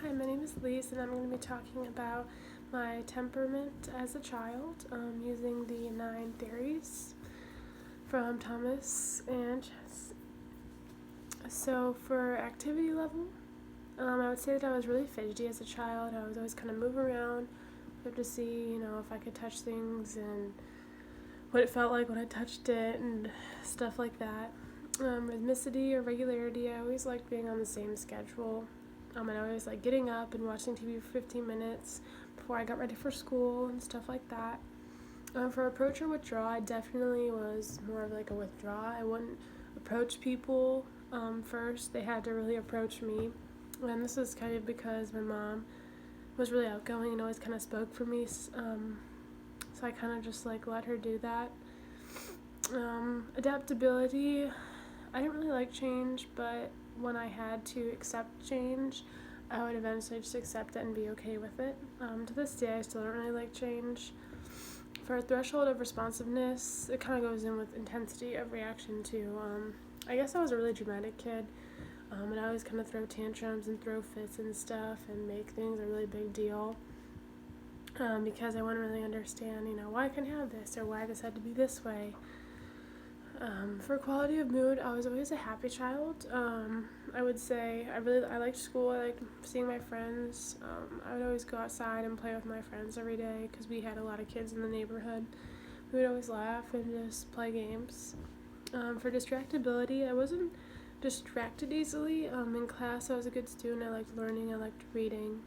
Hi, my name is Elise, and I'm going to be talking about my temperament as a child using the 9 theories from Thomas and Chess. So, for activity level, I would say that I was really fidgety as a child. I was always kind of moving around, have to see, if I could touch things and what it felt like when I touched it and stuff like that. Rhythmicity or regularity, I always liked being on the same schedule. And I always like getting up and watching TV for 15 minutes before I got ready for school and stuff like that. For approach or withdraw, I definitely was more of like a withdraw. I wouldn't approach people first. They had to really approach me. And this is kind of because my mom was really outgoing and always kind of spoke for me. So I kind of just like let her do that. Adaptability, I didn't really like change, but when I had to accept change, I would eventually just accept it and be okay with it. To this day, I still don't really like change. For a threshold of responsiveness, it kind of goes in with intensity of reaction too. I guess I was a really dramatic kid, and I always kind of throw tantrums and throw fits and stuff and make things a really big deal. Because I wouldn't really understand, why I can have this or why this had to be this way. For quality of mood, I was always a happy child. I would say I liked school. I liked seeing my friends. I would always go outside and play with my friends every day because we had a lot of kids in the neighborhood. We would always laugh and just play games. For distractibility, I wasn't distracted easily. In class, I was a good student. I liked learning. I liked reading.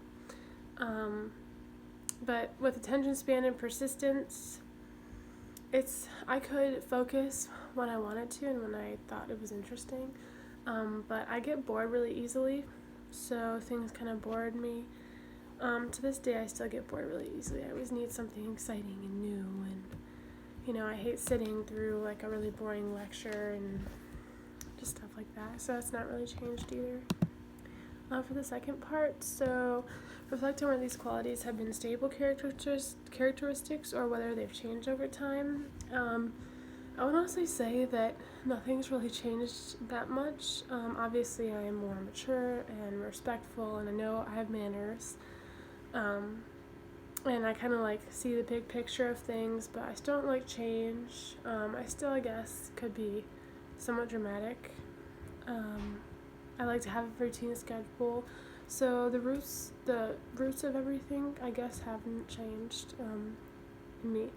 But with attention span and persistence, I could focus when I wanted to and when I thought it was interesting, but I get bored really easily, so things kind of bored me. To this day, I still get bored really easily. I always need something exciting and new, and I hate sitting through like a really boring lecture and just stuff like that, so it's not really changed either. For the second part, so reflect on whether these qualities have been stable characteristics or whether they've changed over time. I would honestly say that nothing's really changed that much. Obviously, I am more mature and respectful, and I know I have manners. And I kind of like see the big picture of things, but I still don't like change. I still, I guess, could be somewhat dramatic. I like to have a routine schedule, so the roots of everything, I guess, haven't changed in me.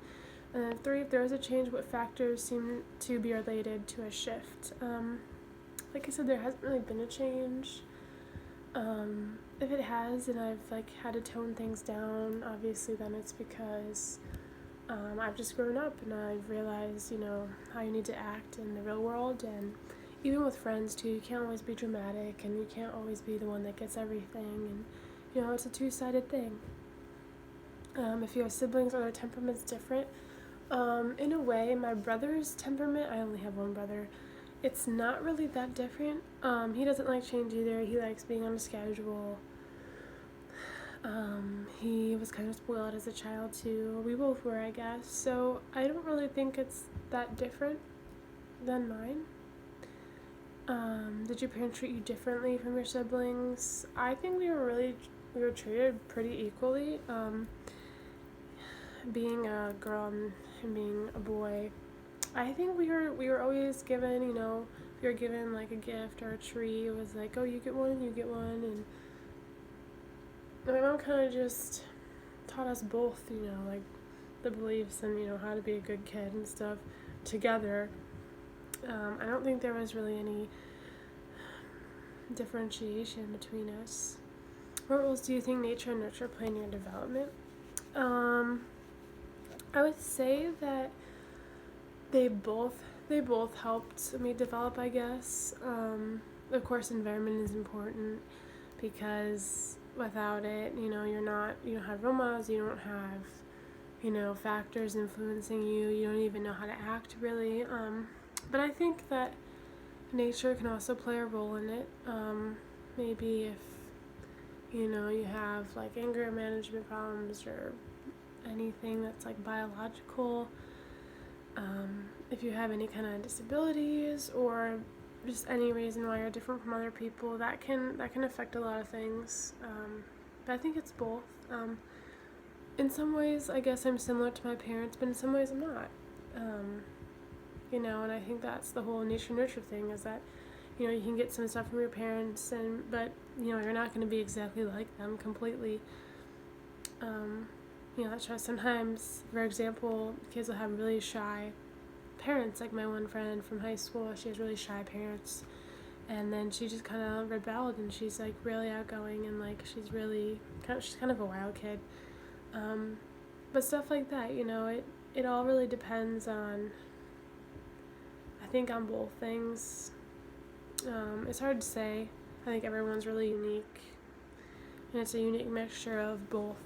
And then 3, if there is a change, what factors seem to be related to a shift? Like I said, there hasn't really been a change. If it has, and I've like had to tone things down, obviously then it's because I've just grown up and I've realized, how you need to act in the real world. And even with friends too, you can't always be dramatic and you can't always be the one that gets everything, and it's a two-sided thing. If you have siblings, are their temperaments different? In a way, my brother's temperament, I only have one brother, it's not really that different. He doesn't like change either. He likes being on a schedule. He was kind of spoiled as a child too. We both were, I guess. So I don't really think it's that different than mine. Did your parents treat you differently from your siblings? I think we were treated pretty equally. Being a girl and being a boy, I think we were always given, if you were given like a gift or a tree, it was like, oh, you get one, and my mom kind of just taught us both, like the beliefs and how to be a good kid and stuff together. I don't think there was really any differentiation between us. What roles do you think nature and nurture play in your development? I would say that they both helped me develop, I guess. Of course, environment is important because without it, you don't have role models, you don't have, factors influencing you, you don't even know how to act really. But I think that nature can also play a role in it. Maybe if, you have like anger management problems or anything that's like biological, if you have any kind of disabilities, or just any reason why you're different from other people, that can affect a lot of things. But I think it's both. In some ways, I guess I'm similar to my parents, but in some ways I'm not. And I think that's the whole nature nurture thing, is that you can get some stuff from your parents, but you're not going to be exactly like them completely. That's why sometimes, for example, kids will have really shy parents. Like my one friend from high school, she has really shy parents, and then she just kind of rebelled, and she's like really outgoing, and like she's kind of a wild kid. But stuff like that, it all really depends on, I think, on both things. It's hard to say. I think everyone's really unique, and it's a unique mixture of both